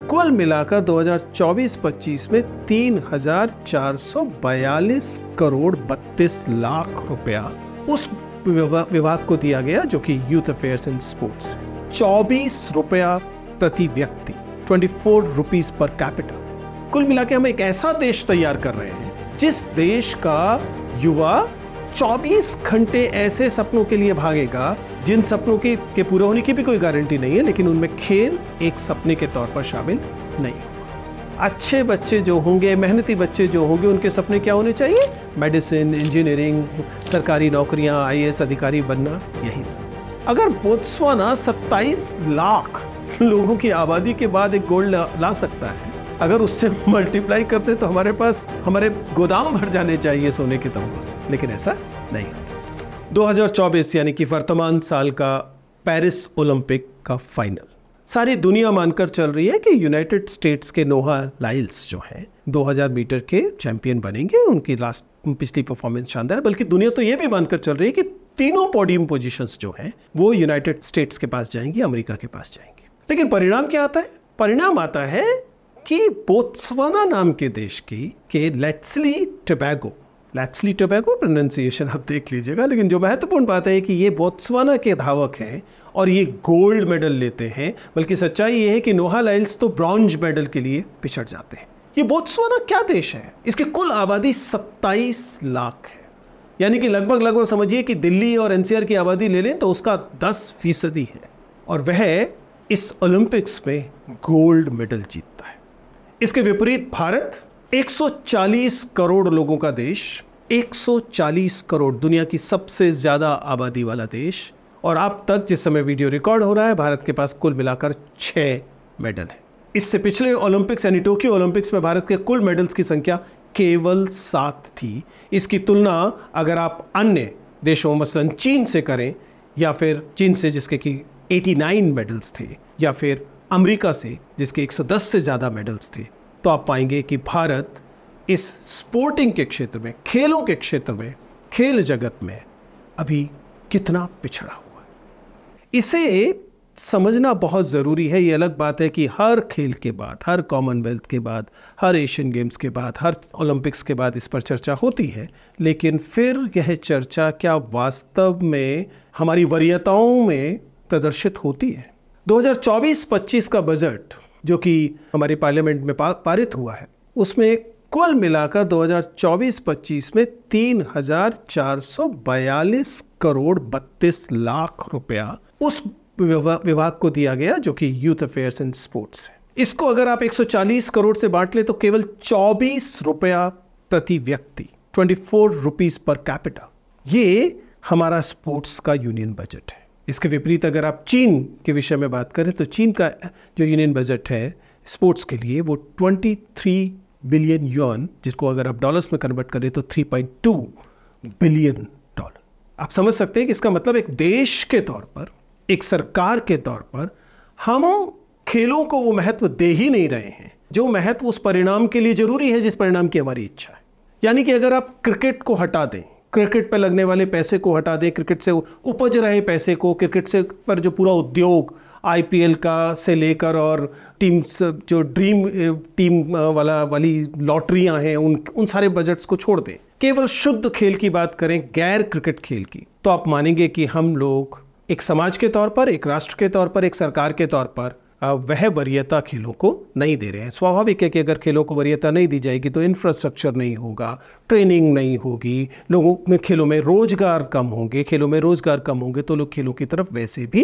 कुल मिलाकर 2024-25 में 3,442 करोड़ 32 लाख रुपया उस विभाग को दिया गया जो कि यूथ अफेयर्स एंड स्पोर्ट्स। 24 रुपया प्रति व्यक्ति, 24 रुपीस पर कैपिटा। कुल मिला के हम एक ऐसा देश तैयार कर रहे हैं जिस देश का युवा 24 घंटे ऐसे सपनों के लिए भागेगा जिन सपनों के पूरे होने की भी कोई गारंटी नहीं है, लेकिन उनमें खेल एक सपने के तौर पर शामिल नहीं होगा। अच्छे बच्चे जो होंगे, मेहनती बच्चे जो होंगे, उनके सपने क्या होने चाहिए? मेडिसिन, इंजीनियरिंग, सरकारी नौकरियां, आईएएस अधिकारी बनना, यही सब। अगर बोत्सवाना 27 लाख लोगों की आबादी के बाद एक गोल्ड ला सकता है, अगर उससे मल्टीप्लाई करते तो हमारे गोदाम भर जाने चाहिए सोने के तमगों से, लेकिन ऐसा नहीं। 2024 यानी कि वर्तमान साल का पेरिस ओलंपिक का फाइनल, सारी दुनिया मानकर चल रही है कि यूनाइटेड स्टेट्स के नोहा लाइल्स जो हैं 2000 मीटर के चैंपियन बनेंगे। उनकी पिछली परफॉर्मेंस शानदार, बल्कि दुनिया तो ये भी मानकर चल रही है कि तीनों पोडियम पोजीशंस जो हैं वो यूनाइटेड स्टेट्स के पास जाएंगी, अमेरिका के पास जाएंगी। लेकिन परिणाम क्या आता है? परिणाम आता है कि बोत्सवाना नाम के देश के लेस्ली टोबैगो प्रोनाउंसिएशन आप देख लीजिएगा, लेकिन जो महत्वपूर्ण बात है कि ये बोत्सवाना के धावक हैं और ये गोल्ड मेडल लेते हैं। बल्कि सच्चाई ये है कि नोहा लाइल्स तो ब्रॉन्ज मेडल के लिए पिछड़ जाते हैं। ये बोत्सवाना क्या देश है? इसकी कुल आबादी 27 लाख है, यानी कि लगभग समझिए कि दिल्ली और एनसीआर की आबादी ले लें तो उसका 10% है, और वह इस ओलंपिक्स में गोल्ड मेडल जीतता है। इसके विपरीत भारत 140 करोड़ लोगों का देश, 140 करोड़, दुनिया की सबसे ज्यादा आबादी वाला देश, और अब तक जिस समय वीडियो रिकॉर्ड हो रहा है भारत के पास कुल मिलाकर 6 मेडल है। इससे पिछले ओलंपिक्स यानी टोक्यो ओलंपिक्स में भारत के कुल मेडल्स की संख्या केवल 7 थी। इसकी तुलना अगर आप अन्य देशों मसलन चीन से करें, या फिर चीन से जिसके कि 89 मेडल्स थे, या फिर अमेरिका से जिसके 110 से ज़्यादा मेडल्स थे, तो आप पाएंगे कि भारत इस स्पोर्टिंग के क्षेत्र में, खेलों के क्षेत्र में, खेल जगत में अभी कितना पिछड़ा हुआ है। इसे समझना बहुत ज़रूरी है। ये अलग बात है कि हर खेल के बाद, हर कॉमनवेल्थ के बाद, हर एशियन गेम्स के बाद, हर ओलंपिक्स के बाद इस पर चर्चा होती है, लेकिन फिर यह चर्चा क्या वास्तव में हमारी वरीयताओं में प्रदर्शित होती है? 2024-25 का बजट जो कि हमारे पार्लियामेंट में पारित हुआ है, उसमें कुल मिलाकर 2024-25 में 3,442 करोड़ 32 लाख रुपया उस विभाग को दिया गया जो कि यूथ अफेयर्स एंड स्पोर्ट्स है। इसको अगर आप 140 करोड़ से बांट ले तो केवल 24 रुपया प्रति व्यक्ति, 24 रुपीस पर कैपिटा, ये हमारा स्पोर्ट्स का यूनियन बजट है। इसके विपरीत अगर आप चीन के विषय में बात करें तो चीन का जो यूनियन बजट है स्पोर्ट्स के लिए वो 23 बिलियन युआन, जिसको अगर आप डॉलर्स में कन्वर्ट करें तो 3.2 बिलियन डॉलर। आप समझ सकते हैं कि इसका मतलब एक देश के तौर पर, एक सरकार के तौर पर हम खेलों को वो महत्व दे ही नहीं रहे हैं जो महत्व उस परिणाम के लिए जरूरी है जिस परिणाम की हमारी इच्छा है। यानी कि अगर आप क्रिकेट को हटा दें, क्रिकेट पर लगने वाले पैसे को हटा दें, क्रिकेट से उपज रहे पैसे को, क्रिकेट से पर जो पूरा उद्योग आईपीएल का से लेकर और टीम्स जो ड्रीम टीम वाली लॉटरियां हैं, उन सारे बजट्स को छोड़ दें, केवल शुद्ध खेल की बात करें, गैर क्रिकेट खेल की, तो आप मानेंगे कि हम लोग एक समाज के तौर पर, एक राष्ट्र के तौर पर, एक सरकार के तौर पर वह वरीयता खेलों को नहीं दे रहे हैं। स्वाभाविक है कि अगर खेलों को वरीयता नहीं दी जाएगी तो इंफ्रास्ट्रक्चर नहीं होगा, ट्रेनिंग नहीं होगी, लोगों में खेलों में रोजगार कम होंगे, खेलों में रोजगार कम होंगे तो लोग खेलों की तरफ वैसे भी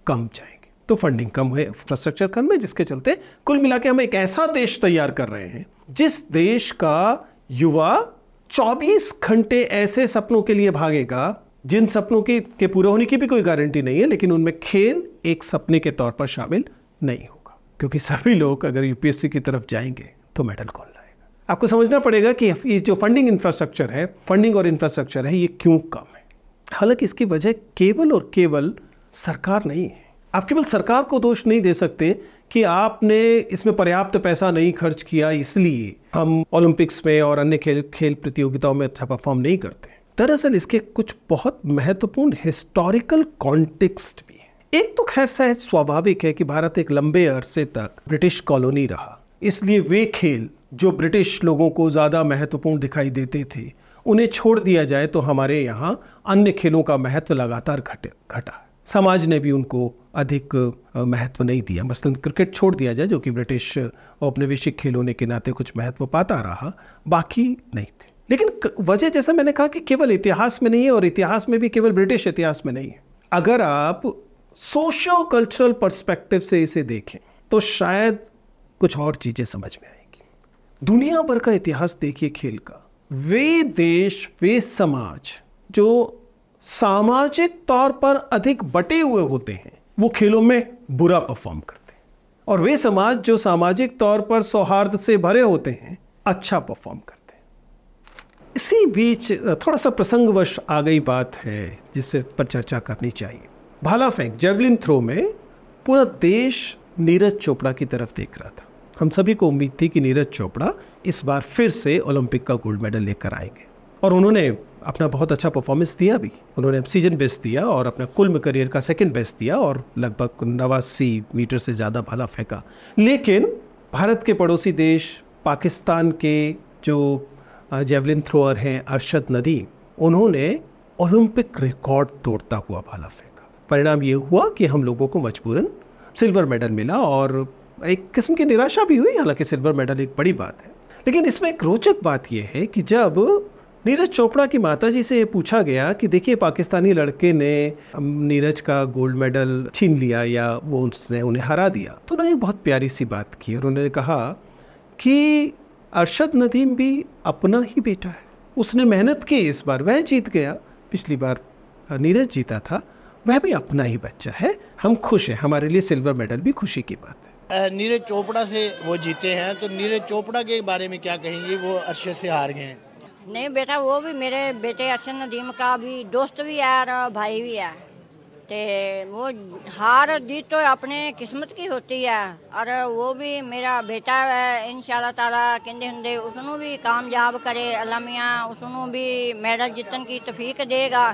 कम जाएंगे, तो फंडिंग कम है, इंफ्रास्ट्रक्चर कम है, जिसके चलते कुल मिला के हम एक ऐसा देश तैयार कर रहे हैं जिस देश का युवा 24 घंटे ऐसे सपनों के लिए भागेगा जिन सपनों के पूरे होने की भी कोई गारंटी नहीं है, लेकिन उनमें खेल एक सपने के तौर पर शामिल नहीं होगा। क्योंकि सभी लोग अगर यूपीएससी की तरफ जाएंगे तो मेडल कौन लाएगा? आपको समझना पड़ेगा कि ये जो फंडिंग और इंफ्रास्ट्रक्चर है, ये क्यों कम है। हालांकि इसकी वजह केवल और केवल सरकार नहीं है। आप केवल सरकार को दोष नहीं दे सकते कि आपने इसमें पर्याप्त पैसा नहीं खर्च किया, इसलिए हम ओलंपिक्स में और अन्य खेल प्रतियोगिताओं में अच्छा परफॉर्म नहीं करते। दरअसल इसके कुछ बहुत महत्वपूर्ण हिस्टोरिकल कॉन्टेक्स्ट भी है। एक तो खैर सहज स्वाभाविक है कि भारत एक लंबे अरसे तक ब्रिटिश कॉलोनी रहा, इसलिए वे खेल जो ब्रिटिश लोगों को ज़्यादा महत्वपूर्ण दिखाई देते थे उन्हें छोड़ दिया जाए तो हमारे यहाँ अन्य खेलों का महत्व लगातार घटा। समाज ने भी उनको अधिक महत्व नहीं दिया। मसलन क्रिकेट छोड़ दिया जाए जो कि ब्रिटिश औपनिवेशिक खेल होने के नाते कुछ महत्व पाता रहा, बाकी नहीं थे। लेकिन वजह जैसा मैंने कहा कि केवल इतिहास में नहीं है, और इतिहास में भी केवल ब्रिटिश इतिहास में नहीं है। अगर आप सोशियो कल्चरल पर्सपेक्टिव से इसे देखें तो शायद कुछ और चीजें समझ में आएंगी। दुनिया भर का इतिहास देखिए खेल का, वे देश वे समाज जो सामाजिक तौर पर अधिक बटे हुए होते हैं वो खेलों में बुरा परफॉर्म करते हैं, और वे समाज जो सामाजिक तौर पर सौहार्द से भरे होते हैं अच्छा परफॉर्म करते हैं। इसी बीच थोड़ा सा प्रसंगवश आ गई बात है जिससे पर चर्चा करनी चाहिए। भाला फेंक जेवलिन थ्रो में पूरा देश नीरज चोपड़ा की तरफ देख रहा था। हम सभी को उम्मीद थी कि नीरज चोपड़ा इस बार फिर से ओलंपिक का गोल्ड मेडल लेकर आएंगे, और उन्होंने अपना बहुत अच्छा परफॉर्मेंस दिया भी। उन्होंने सीजन बेस्ट दिया और अपना कुल करियर का सेकंड बेस्ट दिया और लगभग 89 मीटर से ज़्यादा भाला फेंका। लेकिन भारत के पड़ोसी देश पाकिस्तान के जो जेवलिन थ्रोअर हैं अरशद नदीम, उन्होंने ओलंपिक रिकॉर्ड तोड़ता हुआ भाला फेंका। परिणाम ये हुआ कि हम लोगों को मजबूरन सिल्वर मेडल मिला, और एक किस्म की निराशा भी हुई। हालांकि सिल्वर मेडल एक बड़ी बात है, लेकिन इसमें एक रोचक बात यह है कि जब नीरज चोपड़ा की माताजी से ये पूछा गया कि देखिए पाकिस्तानी लड़के ने नीरज का गोल्ड मेडल छीन लिया या वो उसने उन्हें हरा दिया, तो उन्होंने बहुत प्यारी सी बात की और उन्होंने कहा कि अरशद नदीम भी अपना ही बेटा है, उसने मेहनत की, इस बार वह जीत गया, पिछली बार नीरज जीता था, वह भी अपना ही बच्चा है, हम खुश हैं, हमारे लिए सिल्वर मेडल भी खुशी की बात है। नीरज चोपड़ा से वो जीते हैं, तो नीरज चोपड़ा के बारे में क्या कहेंगे? वो अरशद से हार गए हैं। नहीं बेटा, वो भी मेरे बेटे अरशद नदीम का भी दोस्त भी है और भाई भी है, ते वो हार जीत तो अपने किस्मत की होती है, और वो भी मेरा बेटा है। इंशाल्लाह ताला कहते होंगे उसनों भी कामयाब करे अल्लाह मियां, उसनों भी मेडल जीतन की तौफीक देगा।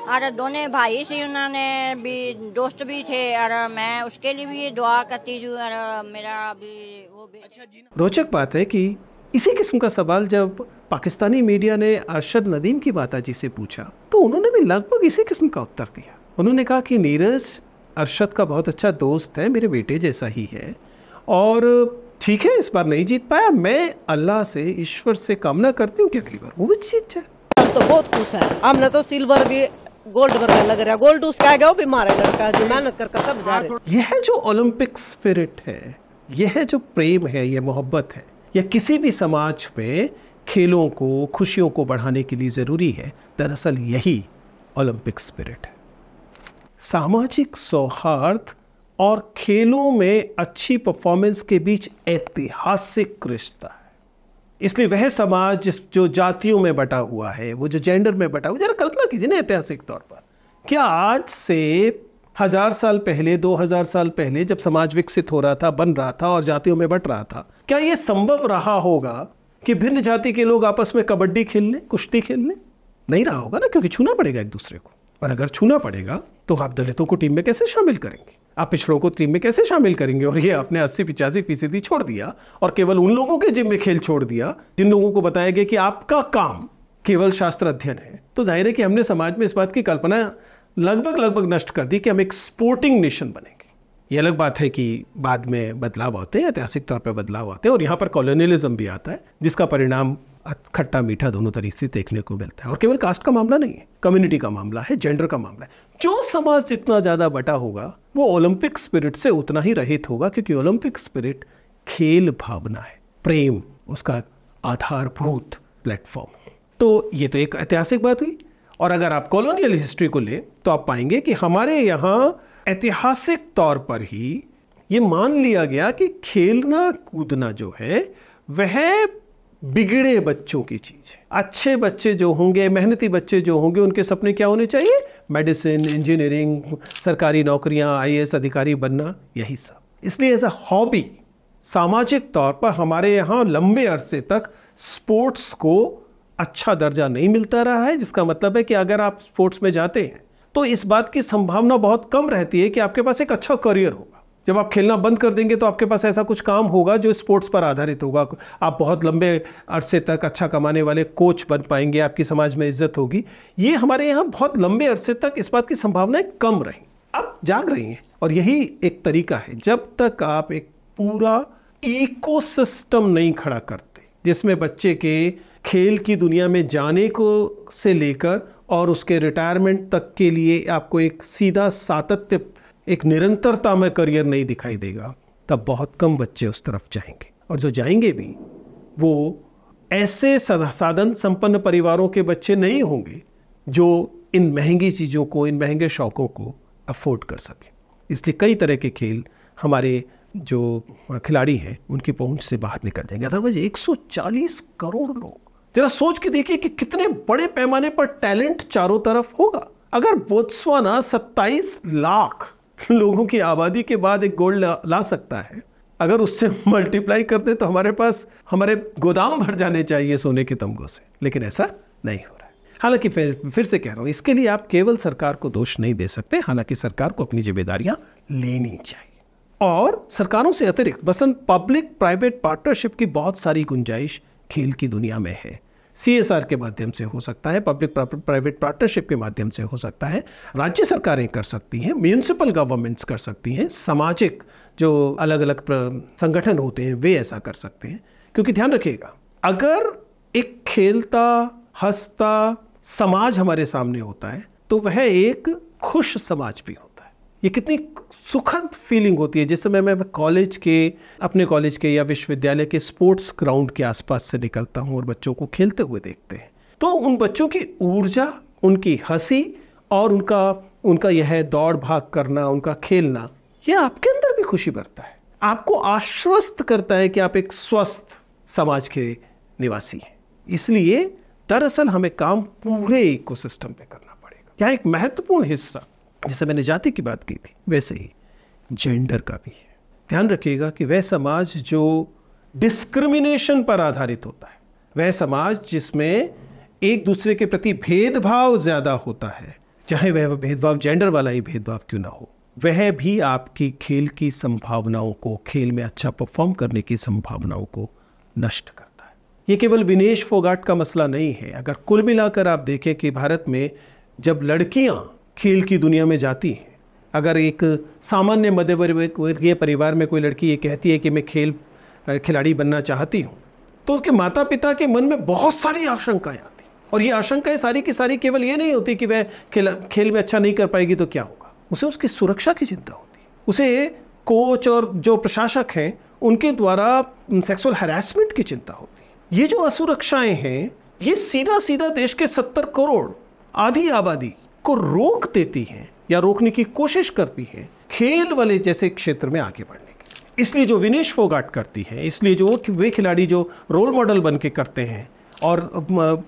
और दोनों भाई से उन्होंने भी दोस्त भी थे, और मैं उसके लिए भी दुआ करती हूँ, और मेरा भी वो भी। रोचक बात है कि इसी किस्म का सवाल जब पाकिस्तानी मीडिया ने अरशद नदीम की माताजी से पूछा तो उन्होंने भी लगभग इसी किस्म का उत्तर दिया। उन्होंने कहा कि नीरज अरशद का बहुत अच्छा दोस्त है, मेरे बेटे जैसा ही है, और ठीक है इस बार नहीं जीत पाया, मैं अल्लाह से ईश्वर से कामना करती हूँ कि अगली बार वो भी जीत जाए। हम तो बहुत खुश है, हमने तो सिल्वर भी गोल्ड पर लग रहा, गोल्ड उसका आ गया, वो भी मारे लड़का जो मेहनत करके सब जा रहे। यह जो ओलंपिक स्पिरिट है, यह जो प्रेम है, यह मोहब्बत है, यह किसी भी समाज में खेलों को, खुशियों को बढ़ाने के लिए ज़रूरी है। दरअसल यही ओलंपिक स्पिरिट है। सामाजिक सौहार्द और खेलों में अच्छी परफॉर्मेंस के बीच ऐतिहासिक रिश्ता है। इसलिए वह समाज जो जातियों में बटा हुआ है, वो जो जेंडर में बटा हुआ, जरा कल्पना कीजिए ना ऐतिहासिक तौर पर, क्या आज से 1000 साल पहले, 2000 साल पहले जब समाज विकसित हो रहा था, बन रहा था और जातियों में बट रहा था, क्या यह संभव रहा होगा कि भिन्न जाति के लोग आपस में कबड्डी खेल लें, कुश्ती खेल लें? नहीं रहा होगा ना, क्योंकि छूना पड़ेगा एक दूसरे को। और अगर छूना पड़ेगा तो आप दलितों को टीम में कैसे शामिल करेंगे, आप पिछड़ों को टीम में कैसे शामिल करेंगे? और ये आपने 80-85% छोड़ दिया और केवल उन लोगों के जिम्मे खेल छोड़ दिया जिन लोगों को बताया गया कि आपका काम केवल शास्त्र अध्ययन है। तो जाहिर है कि हमने समाज में इस बात की कल्पना लगभग नष्ट कर दी कि हम एक स्पोर्टिंग नेशन बनेंगे। ये अलग बात है कि बाद में बदलाव आते हैं, ऐतिहासिक तौर पर बदलाव आते हैं, और यहाँ पर कॉलोनियलिज्म भी आता है जिसका परिणाम खट्टा मीठा दोनों तरीके से देखने को मिलता है। और केवल कास्ट का मामला नहीं है, कम्युनिटी का मामला है, जेंडर का मामला है। जो समाज जितना ज़्यादा बटा होगा वो ओलंपिक स्पिरिट से उतना ही रहित होगा, क्योंकि ओलंपिक स्पिरिट खेल भावना है, प्रेम उसका आधारभूत प्लेटफॉर्म। तो ये तो एक ऐतिहासिक बात हुई। और अगर आप कॉलोनियल हिस्ट्री को लें तो आप पाएंगे कि हमारे यहाँ ऐतिहासिक तौर पर ही ये मान लिया गया कि खेलना कूदना जो है वह बिगड़े बच्चों की चीज़ है। अच्छे बच्चे जो होंगे, मेहनती बच्चे जो होंगे, उनके सपने क्या होने चाहिए? मेडिसिन, इंजीनियरिंग, सरकारी नौकरियां, IAS अधिकारी बनना, यही सब। इसलिए एज अ हॉबी सामाजिक तौर पर हमारे यहाँ लंबे अरसे तक स्पोर्ट्स को अच्छा दर्जा नहीं मिलता रहा है, जिसका मतलब है कि अगर आप स्पोर्ट्स में जाते हैं तो इस बात की संभावना बहुत कम रहती है कि आपके पास एक अच्छा करियर होगा। जब आप खेलना बंद कर देंगे तो आपके पास ऐसा कुछ काम होगा जो स्पोर्ट्स पर आधारित होगा। आप बहुत लंबे अरसे तक अच्छा कमाने वाले कोच बन पाएंगे, आपकी समाज में इज्जत होगी। ये हमारे यहाँ बहुत लंबे अरसे तक इस बात की संभावनाएं कम रही, अब जाग रही हैं। और यही एक तरीका है, जब तक आप एक पूरा इकोसिस्टम नहीं खड़ा करते जिसमें बच्चे के खेल की दुनिया में जाने को से लेकर और उसके रिटायरमेंट तक के लिए आपको एक सीधा सातत्य, एक निरंतरता में करियर नहीं दिखाई देगा, तब बहुत कम बच्चे उस तरफ जाएंगे। और जो जाएंगे भी वो ऐसे साधन संपन्न परिवारों के बच्चे नहीं होंगे जो इन महंगी चीज़ों को, इन महंगे शौकों को अफोर्ड कर सके। इसलिए कई तरह के खेल हमारे जो खिलाड़ी हैं उनकी पहुंच से बाहर निकल जाएंगे। अदरवाइज 140 करोड़ लोग, जरा सोच के देखिए कि कितने बड़े पैमाने पर टैलेंट चारों तरफ होगा। अगर बोत्सवाना 27 लाख लोगों की आबादी के बाद एक गोल्ड ला सकता है, अगर उससे मल्टीप्लाई कर दे तो हमारे पास हमारे गोदाम भर जाने चाहिए सोने के तमगों से, लेकिन ऐसा नहीं हो रहा है। हालांकि फिर से कह रहा हूं, इसके लिए आप केवल सरकार को दोष नहीं दे सकते। हालांकि सरकार को अपनी जिम्मेदारियां लेनी चाहिए और सरकारों से अतिरिक्त मसलन पब्लिक प्राइवेट पार्टनरशिप की बहुत सारी गुंजाइश खेल की दुनिया में है। CSR के माध्यम से हो सकता है, पब्लिक प्राइवेट पार्टनरशिप के माध्यम से हो सकता है, राज्य सरकारें कर सकती हैं, म्यूनिसिपल गवर्नमेंट्स कर सकती हैं, सामाजिक जो अलग अलग संगठन होते हैं वे ऐसा कर सकते हैं। क्योंकि ध्यान रखिएगा, अगर एक खेलता हंसता समाज हमारे सामने होता है तो वह एक खुश समाज भी होता है। ये कितनी सुखद फीलिंग होती है जिस समय मैं अपने कॉलेज के या विश्वविद्यालय के स्पोर्ट्स ग्राउंड के आसपास से निकलता हूँ और बच्चों को खेलते हुए देखते हैं, तो उन बच्चों की ऊर्जा, उनकी हंसी और उनका यह दौड़ भाग करना, उनका खेलना, यह आपके अंदर भी खुशी भरता है, आपको आश्वस्त करता है कि आप एक स्वस्थ समाज के निवासी हैं। इसलिए दरअसल हमें काम पूरे इकोसिस्टम पे करना पड़ेगा। यहाँ एक महत्वपूर्ण हिस्सा, जैसे मैंने जाति की बात की थी, वैसे ही जेंडर का भी है। ध्यान रखिएगा कि वह समाज जो डिस्क्रिमिनेशन पर आधारित होता है, वह समाज जिसमें एक दूसरे के प्रति भेदभाव ज़्यादा होता है, चाहे वह भेदभाव जेंडर वाला ही भेदभाव क्यों ना हो, वह भी आपकी खेल की संभावनाओं को, खेल में अच्छा परफॉर्म करने की संभावनाओं को नष्ट करता है। ये केवल विनेश फोगाट का मसला नहीं है। अगर कुल मिलाकर आप देखें कि भारत में जब लड़कियां खेल की दुनिया में जाती हैं, अगर एक सामान्य मध्यवर्गीय परिवार में कोई लड़की ये कहती है कि मैं खिलाड़ी बनना चाहती हूँ, तो उसके माता पिता के मन में बहुत सारी आशंकाएं आती। और ये आशंकाएं सारी की सारी केवल ये नहीं होती कि वह खेल में अच्छा नहीं कर पाएगी तो क्या होगा, उसे उसकी सुरक्षा की चिंता होती है, उसे कोच और जो प्रशासक हैं उनके द्वारा सेक्सुअल हैरेसमेंट की चिंता होती है। ये जो असुरक्षाएं हैं, ये सीधा सीधा देश के 70 करोड़ आधी आबादी को रोक देती हैं या रोकने की कोशिश करती है खेल वाले जैसे क्षेत्र में आगे बढ़ने की। इसलिए जो विनेश फोगाट करती है, इसलिए जो वे खिलाड़ी जो रोल मॉडल बन के करते हैं और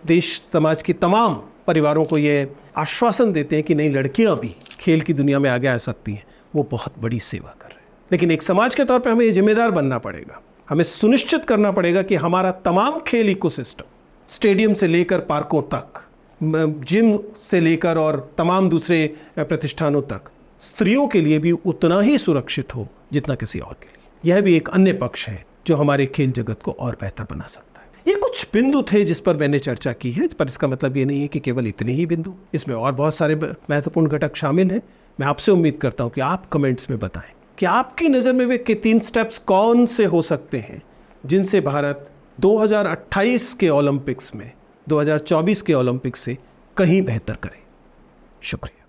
देश समाज के तमाम परिवारों को ये आश्वासन देते हैं कि नहीं, लड़कियां भी खेल की दुनिया में आगे आ सकती हैं, वो बहुत बड़ी सेवा कर रहे हैं। लेकिन एक समाज के तौर पर हमें ये जिम्मेदार बनना पड़ेगा, हमें सुनिश्चित करना पड़ेगा कि हमारा तमाम खेल इकोसिस्टम, स्टेडियम से लेकर पार्कों तक, जिम से लेकर और तमाम दूसरे प्रतिष्ठानों तक, स्त्रियों के लिए भी उतना ही सुरक्षित हो जितना किसी और के लिए। यह भी एक अन्य पक्ष है जो हमारे खेल जगत को और बेहतर बना सकता है। ये कुछ बिंदु थे जिस पर मैंने चर्चा की है, पर इसका मतलब ये नहीं है कि केवल इतने ही बिंदु, इसमें और बहुत सारे महत्वपूर्ण घटक शामिल हैं। मैं आपसे उम्मीद करता हूँ कि आप कमेंट्स में बताएं कि आपकी नज़र में वे 3 स्टेप्स कौन से हो सकते हैं जिनसे भारत 2028 के ओलंपिक्स में 2024 के ओलंपिक्स से कहीं बेहतर करे। शुक्रिया।